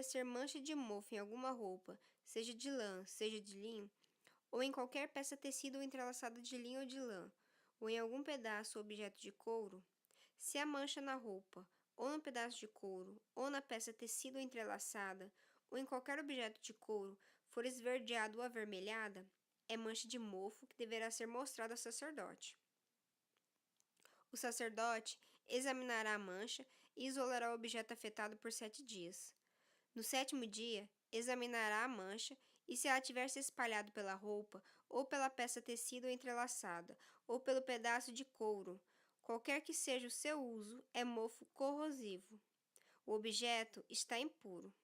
aparecer mancha de mofo em alguma roupa, seja de lã, seja de linho, ou em qualquer peça tecida ou entrelaçada de linho ou de lã, ou em algum pedaço ou objeto de couro, se a mancha na roupa, ou no pedaço de couro, ou na peça tecida ou entrelaçada, ou em qualquer objeto de couro, for esverdeada ou avermelhada, é mancha de mofo que deverá ser mostrada ao sacerdote. O sacerdote examinará a mancha e isolará o objeto afetado por 7 dias. No 7º dia, examinará a mancha e, se ela tiver se espalhado pela roupa, ou pela peça tecida ou entrelaçada, ou pelo pedaço de couro, qualquer que seja o seu uso, é mofo corrosivo. O objeto está impuro.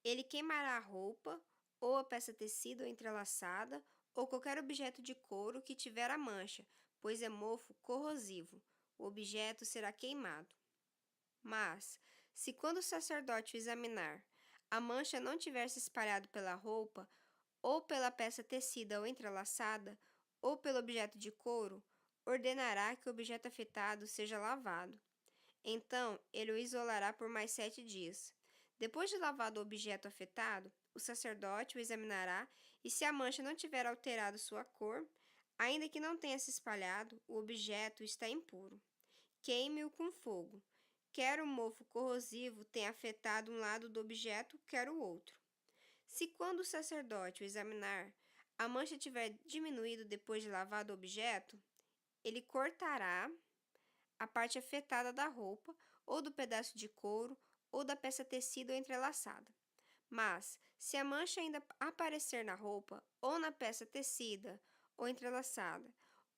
Ele queimará a roupa, ou a peça tecida ou entrelaçada, ou qualquer objeto de couro que tiver a mancha, pois é mofo corrosivo. O objeto será queimado. Mas, se quando o sacerdote o examinar, a mancha não tiver se espalhado pela roupa, ou pela peça tecida ou entrelaçada, ou pelo objeto de couro, ordenará que o objeto afetado seja lavado. Então, ele o isolará por mais 7 dias. Depois de lavado o objeto afetado, o sacerdote o examinará e, se a mancha não tiver alterado sua cor, ainda que não tenha se espalhado, o objeto está impuro. Queime-o com fogo. Quer o mofo corrosivo tenha afetado um lado do objeto, quer o outro. Se quando o sacerdote o examinar, a mancha tiver diminuído depois de lavado o objeto, ele cortará a parte afetada da roupa, ou do pedaço de couro, ou da peça tecida ou entrelaçada. Mas, se a mancha ainda aparecer na roupa, ou na peça tecida ou entrelaçada,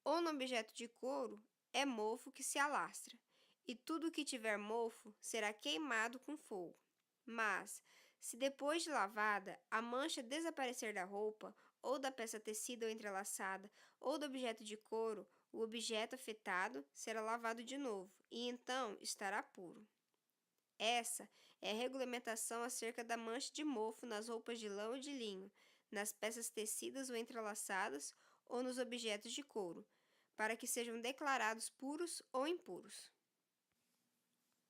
ou no objeto de couro, é mofo que se alastra, e tudo que tiver mofo será queimado com fogo. Mas, se depois de lavada, a mancha desaparecer da roupa, ou da peça tecida ou entrelaçada, ou do objeto de couro, o objeto afetado será lavado de novo, e então estará puro. Essa é a regulamentação acerca da mancha de mofo nas roupas de lã ou de linho, nas peças tecidas ou entrelaçadas, ou nos objetos de couro, para que sejam declarados puros ou impuros.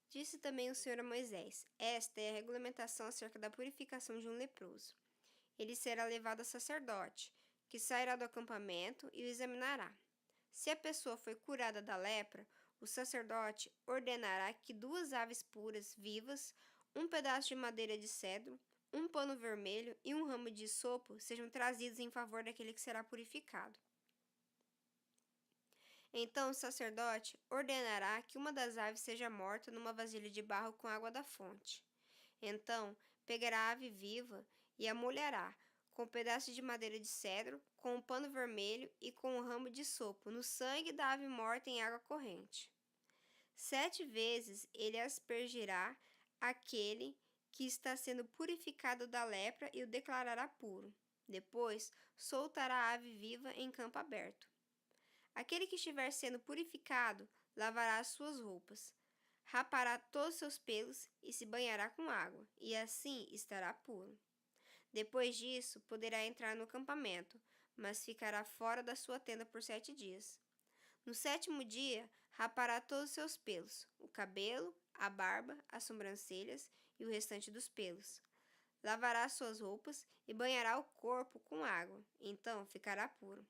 Disse também o Senhor a Moisés: Esta é a regulamentação acerca da purificação de um leproso. Ele será levado a sacerdote, que sairá do acampamento e o examinará. Se a pessoa foi curada da lepra, o sacerdote ordenará que 2 aves puras, vivas, um pedaço de madeira de cedro, um pano vermelho e um ramo de hisopo sejam trazidos em favor daquele que será purificado. Então o sacerdote ordenará que uma das aves seja morta numa vasilha de barro com água da fonte. Então pegará a ave viva e a molhará com um pedaço de madeira de cedro, com um pano vermelho e com um ramo de hisopo no sangue da ave morta em água corrente. 7 vezes ele aspergirá aquele que está sendo purificado da lepra e o declarará puro. Depois soltará a ave viva em campo aberto. Aquele que estiver sendo purificado lavará as suas roupas, rapará todos os seus pelos e se banhará com água, e assim estará puro. Depois disso, poderá entrar no acampamento, mas ficará fora da sua tenda por 7 dias. No 7º dia, rapará todos os seus pelos, o cabelo, a barba, as sobrancelhas e o restante dos pelos. Lavará suas roupas e banhará o corpo com água, então ficará puro.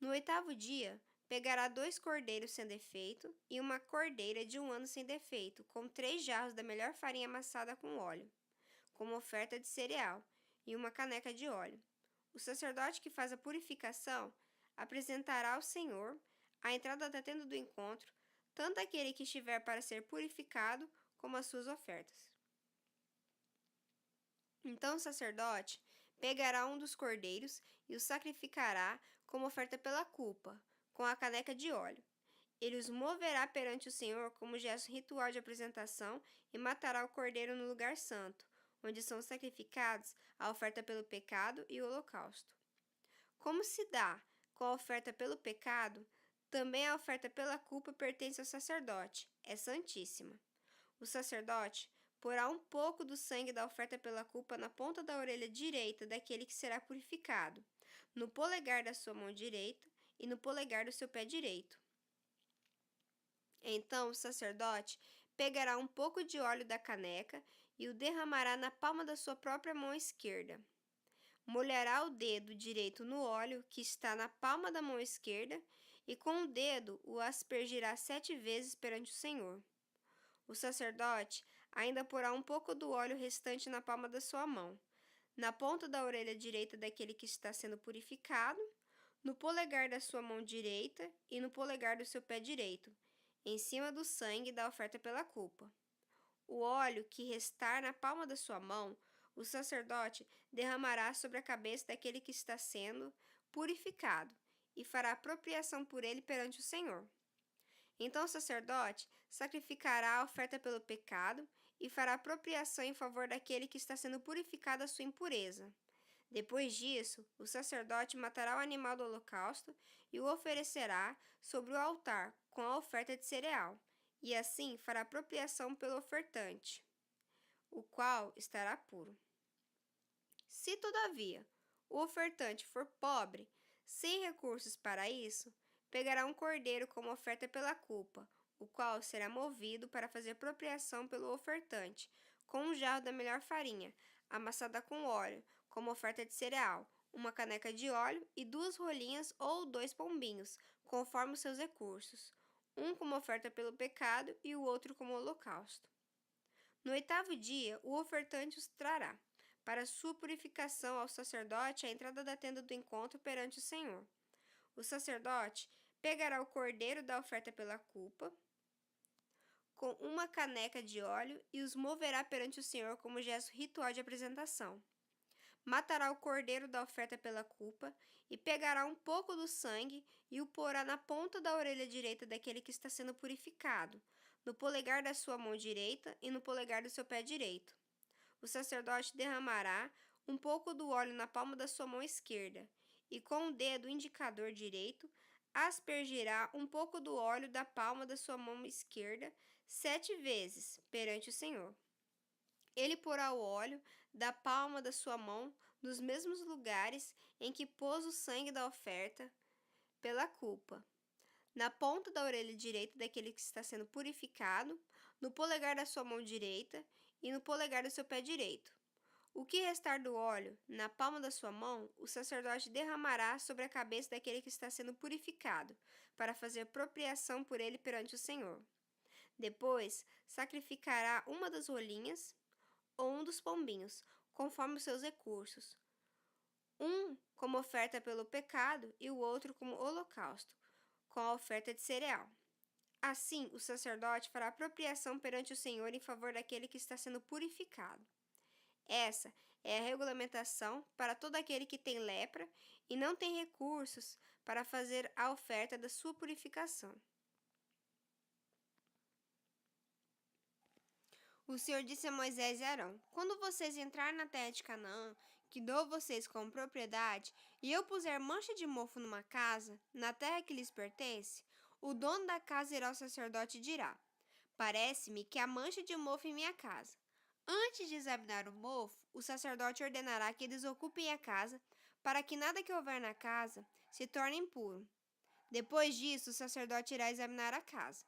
No 8º dia, pegará 2 cordeiros sem defeito e uma cordeira de 1 ano sem defeito, com 3 jarros da melhor farinha amassada com óleo, como oferta de cereal, e uma caneca de óleo. O sacerdote que faz a purificação apresentará ao Senhor, à entrada da tenda do encontro, tanto aquele que estiver para ser purificado, como as suas ofertas. Então o sacerdote pegará um dos cordeiros e o sacrificará como oferta pela culpa, com a caneca de óleo. Ele os moverá perante o Senhor como gesto ritual de apresentação e matará o cordeiro no lugar santo, onde são sacrificados a oferta pelo pecado e o holocausto. Como se dá com a oferta pelo pecado, também a oferta pela culpa pertence ao sacerdote, é santíssima. O sacerdote porá um pouco do sangue da oferta pela culpa na ponta da orelha direita daquele que será purificado, no polegar da sua mão direita e no polegar do seu pé direito. Então o sacerdote pegará um pouco de óleo da caneca e o derramará na palma da sua própria mão esquerda. Molhará o dedo direito no óleo que está na palma da mão esquerda e com o dedo o aspergirá 7 vezes perante o Senhor. O sacerdote ainda porá um pouco do óleo restante na palma da sua mão, na ponta da orelha direita daquele que está sendo purificado, no polegar da sua mão direita e no polegar do seu pé direito, em cima do sangue da oferta pela culpa. O óleo que restar na palma da sua mão, o sacerdote derramará sobre a cabeça daquele que está sendo purificado e fará apropriação por ele perante o Senhor. Então o sacerdote sacrificará a oferta pelo pecado e fará apropriação em favor daquele que está sendo purificado da sua impureza. Depois disso, o sacerdote matará o animal do holocausto e o oferecerá sobre o altar com a oferta de cereal, e assim fará apropriação pelo ofertante, o qual estará puro. Se, todavia, o ofertante for pobre, sem recursos para isso, pegará um cordeiro como oferta pela culpa, o qual será movido para fazer apropriação pelo ofertante, com um jarro da melhor farinha, amassada com óleo, como oferta de cereal, uma caneca de óleo e 2 rolinhas ou 2 pombinhos, conforme os seus recursos, um como oferta pelo pecado e o outro como holocausto. No 8º dia, o ofertante os trará, para sua purificação ao sacerdote à entrada da tenda do encontro perante o Senhor. O sacerdote pegará o cordeiro da oferta pela culpa, com uma caneca de óleo, e os moverá perante o Senhor como gesto ritual de apresentação. Matará o cordeiro da oferta pela culpa e pegará um pouco do sangue e o porá na ponta da orelha direita daquele que está sendo purificado, no polegar da sua mão direita e no polegar do seu pé direito. O sacerdote derramará um pouco do óleo na palma da sua mão esquerda e com o dedo indicador direito aspergirá um pouco do óleo da palma da sua mão esquerda 7 vezes perante o Senhor. Ele porá o óleo da palma da sua mão nos mesmos lugares em que pôs o sangue da oferta pela culpa, na ponta da orelha direita daquele que está sendo purificado, no polegar da sua mão direita e no polegar do seu pé direito. O que restar do óleo na palma da sua mão, o sacerdote derramará sobre a cabeça daquele que está sendo purificado, para fazer apropriação por ele perante o Senhor. Depois, sacrificará uma das rolinhas ou um dos pombinhos, conforme os seus recursos, um como oferta pelo pecado e o outro como holocausto, com a oferta de cereal. Assim, o sacerdote fará apropriação perante o Senhor em favor daquele que está sendo purificado. Essa é a regulamentação para todo aquele que tem lepra e não tem recursos para fazer a oferta da sua purificação. O Senhor disse a Moisés e Arão: Quando vocês entrarem na terra de Canaã, que dou a vocês como propriedade, e eu puser mancha de mofo numa casa, na terra que lhes pertence, o dono da casa irá ao sacerdote e dirá: Parece-me que há mancha de mofo em minha casa. Antes de examinar o mofo, o sacerdote ordenará que eles ocupem a casa, para que nada que houver na casa se torne impuro. Depois disso, o sacerdote irá examinar a casa.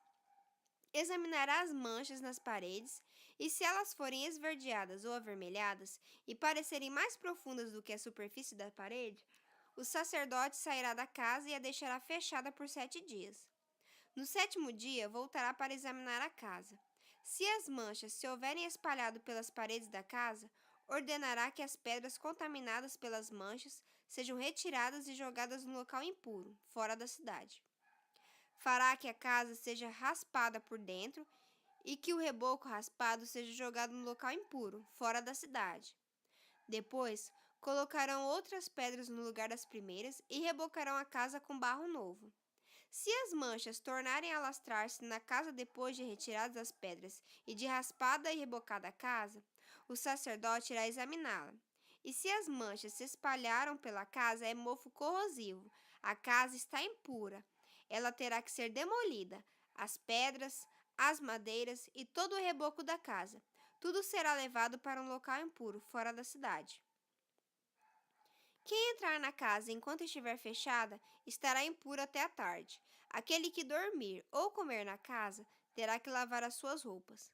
Examinará as manchas nas paredes, e se elas forem esverdeadas ou avermelhadas e parecerem mais profundas do que a superfície da parede, o sacerdote sairá da casa e a deixará fechada por 7 dias. No 7º dia, voltará para examinar a casa. Se as manchas se houverem espalhado pelas paredes da casa, ordenará que as pedras contaminadas pelas manchas sejam retiradas e jogadas no local impuro, fora da cidade. Fará que a casa seja raspada por dentro e que o reboco raspado seja jogado no local impuro, fora da cidade. Depois, colocarão outras pedras no lugar das primeiras e rebocarão a casa com barro novo. Se as manchas tornarem a alastrar-se na casa depois de retiradas as pedras e de raspada e rebocada a casa, o sacerdote irá examiná-la. E se as manchas se espalharam pela casa, é mofo corrosivo. A casa está impura. Ela terá que ser demolida, as pedras, as madeiras e todo o reboco da casa. Tudo será levado para um local impuro, fora da cidade. Quem entrar na casa enquanto estiver fechada estará impuro até a tarde. Aquele que dormir ou comer na casa terá que lavar as suas roupas.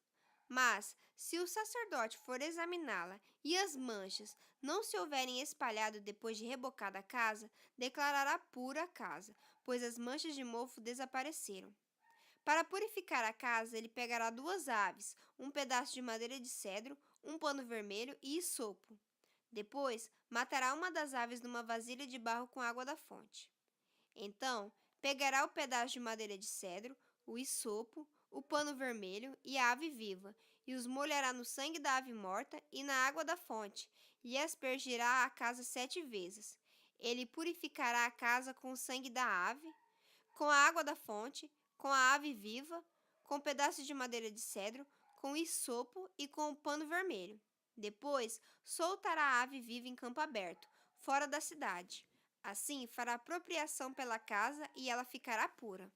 Mas, se o sacerdote for examiná-la e as manchas não se houverem espalhado depois de rebocada a casa, declarará pura a casa, pois as manchas de mofo desapareceram. Para purificar a casa, ele pegará 2 aves, um pedaço de madeira de cedro, um pano vermelho e isopo. Depois, matará uma das aves numa vasilha de barro com água da fonte. Então, pegará o pedaço de madeira de cedro, o isopo, o pano vermelho e a ave viva, e os molhará no sangue da ave morta e na água da fonte, e aspergirá a casa 7 vezes. Ele purificará a casa com o sangue da ave, com a água da fonte, com a ave viva, com pedaços de madeira de cedro, com o isopo e com o pano vermelho. Depois, soltará a ave viva em campo aberto, fora da cidade. Assim, fará apropriação pela casa e ela ficará pura.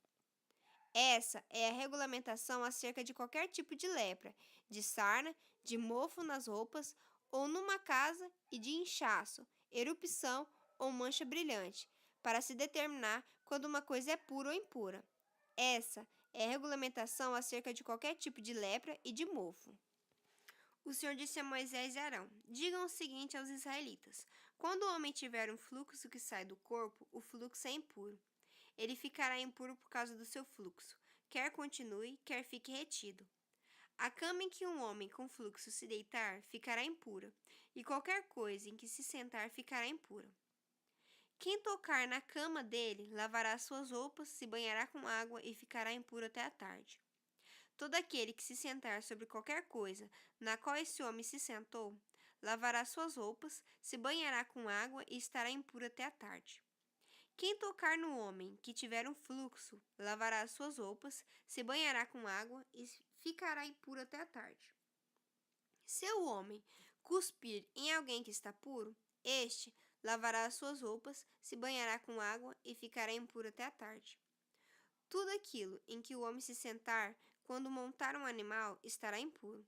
Essa é a regulamentação acerca de qualquer tipo de lepra, de sarna, de mofo nas roupas ou numa casa e de inchaço, erupção ou mancha brilhante, para se determinar quando uma coisa é pura ou impura. Essa é a regulamentação acerca de qualquer tipo de lepra e de mofo. O Senhor disse a Moisés e Arão: digam o seguinte aos israelitas: quando o homem tiver um fluxo que sai do corpo, o fluxo é impuro. Ele ficará impuro por causa do seu fluxo, quer continue, quer fique retido. A cama em que um homem com fluxo se deitar ficará impura, e qualquer coisa em que se sentar ficará impura. Quem tocar na cama dele lavará suas roupas, se banhará com água e ficará impuro até a tarde. Todo aquele que se sentar sobre qualquer coisa na qual esse homem se sentou, lavará suas roupas, se banhará com água e estará impuro até a tarde. Quem tocar no homem que tiver um fluxo, lavará as suas roupas, se banhará com água e ficará impuro até a tarde. Se o homem cuspir em alguém que está puro, este lavará as suas roupas, se banhará com água e ficará impuro até a tarde. Tudo aquilo em que o homem se sentar quando montar um animal estará impuro.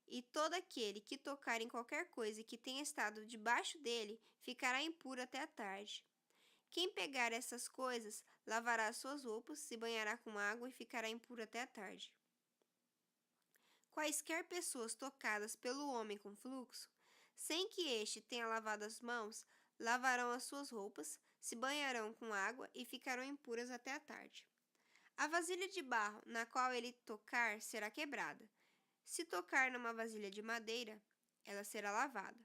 E todo aquele que tocar em qualquer coisa que tenha estado debaixo dele ficará impuro até a tarde. Quem pegar essas coisas lavará as suas roupas, se banhará com água e ficará impuro até a tarde. Quaisquer pessoas tocadas pelo homem com fluxo, sem que este tenha lavado as mãos, lavarão as suas roupas, se banharão com água e ficarão impuras até a tarde. A vasilha de barro na qual ele tocar será quebrada. Se tocar numa vasilha de madeira, ela será lavada.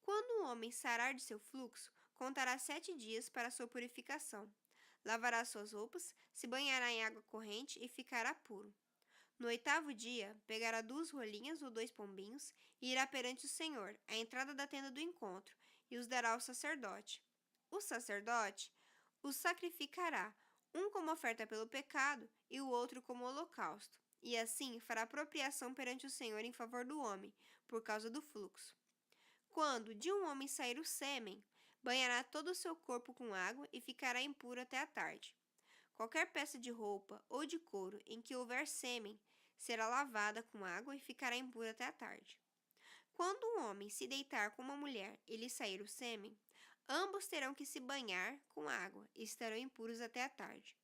Quando o homem sarar de seu fluxo, contará 7 dias para sua purificação. Lavará suas roupas, se banhará em água corrente e ficará puro. No 8º dia, pegará 2 rolinhas ou 2 pombinhos e irá perante o Senhor, à entrada da tenda do encontro, e os dará ao sacerdote. O sacerdote os sacrificará, um como oferta pelo pecado e o outro como holocausto, e assim fará apropriação perante o Senhor em favor do homem, por causa do fluxo. Quando de um homem sair o sêmen, banhará todo o seu corpo com água e ficará impuro até a tarde. Qualquer peça de roupa ou de couro em que houver sêmen será lavada com água e ficará impura até a tarde. Quando um homem se deitar com uma mulher e lhe sair o sêmen, ambos terão que se banhar com água e estarão impuros até a tarde.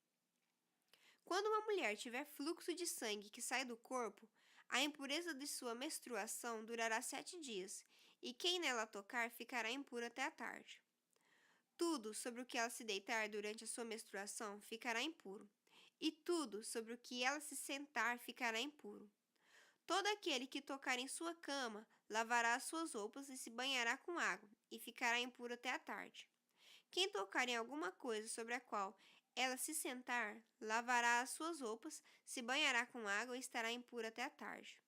Quando uma mulher tiver fluxo de sangue que sai do corpo, a impureza de sua menstruação durará 7 dias, e quem nela tocar ficará impuro até a tarde. Tudo sobre o que ela se deitar durante a sua menstruação ficará impuro, e tudo sobre o que ela se sentar ficará impuro. Todo aquele que tocar em sua cama lavará as suas roupas e se banhará com água, e ficará impuro até a tarde. Quem tocar em alguma coisa sobre a qual ela se sentar, lavará as suas roupas, se banhará com água e estará impuro até a tarde.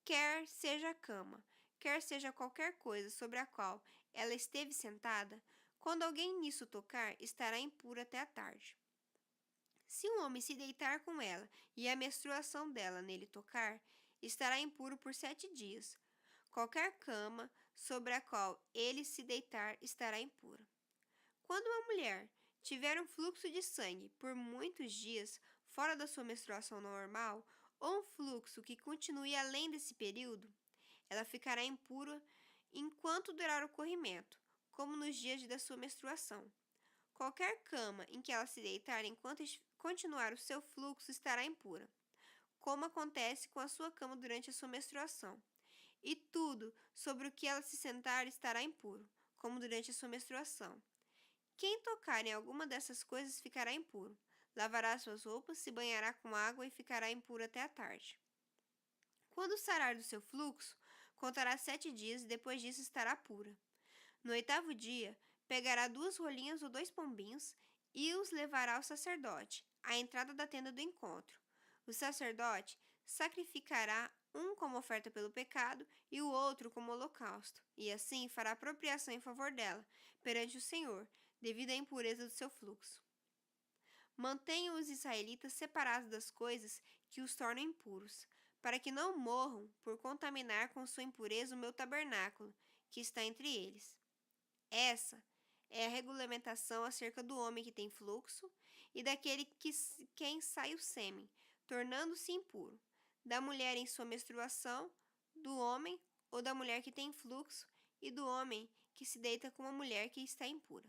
Quer seja a cama, quer seja qualquer coisa sobre a qual ela esteve sentada, quando alguém nisso tocar, estará impuro até a tarde. Se um homem se deitar com ela e a menstruação dela nele tocar, estará impuro por 7 dias. Qualquer cama sobre a qual ele se deitar estará impura. Quando uma mulher tiver um fluxo de sangue por muitos dias fora da sua menstruação normal, ou um fluxo que continue além desse período, ela ficará impura enquanto durar o corrimento, como nos dias da sua menstruação. Qualquer cama em que ela se deitar enquanto continuar o seu fluxo estará impura. como acontece com a sua cama durante a sua menstruação. E tudo sobre o que ela se sentar estará impuro, como durante a sua menstruação. Quem tocar em alguma dessas coisas ficará impuro. Lavará suas roupas, se banhará com água e ficará impuro até a tarde. Quando sarar do seu fluxo, contará 7 dias e depois disso estará pura. No 8º dia, pegará 2 rolinhas ou 2 pombinhos e os levará ao sacerdote, à entrada da tenda do encontro. O sacerdote sacrificará um como oferta pelo pecado e o outro como holocausto, e assim fará apropriação em favor dela, perante o Senhor, devido à impureza do seu fluxo. Mantenham os israelitas separados das coisas que os tornam impuros, para que não morram por contaminar com sua impureza o meu tabernáculo, que está entre eles. Essa é a regulamentação acerca do homem que tem fluxo e daquele quem sai o sêmen, tornando-se impuro, da mulher em sua menstruação, do homem ou da mulher que tem fluxo e do homem que se deita com uma mulher que está impura.